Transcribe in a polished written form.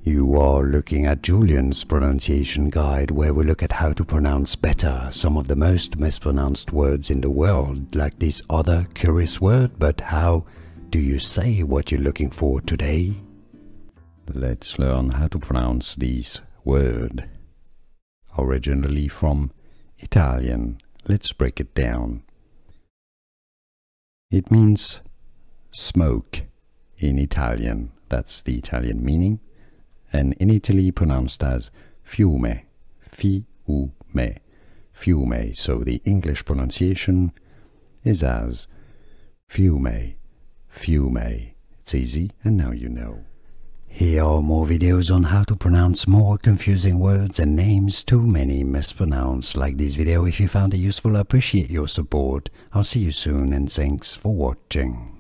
You are looking at Julian's pronunciation guide, where we look at how to pronounce better some of the most mispronounced words in the world, like this other curious word. But how do you say what you're looking for today? Let's learn how to pronounce this word. Originally from Italian, let's break it down. It means smoke in Italian, that's the Italian meaning, and in Italy pronounced as fiume, fiume, fiume, so the English pronunciation is as fiume, fiume. It's easy, and now you know. Here are more videos on how to pronounce more confusing words and names too many mispronounced. Like this video if you found it useful. I appreciate your support. I'll see you soon, and thanks for watching.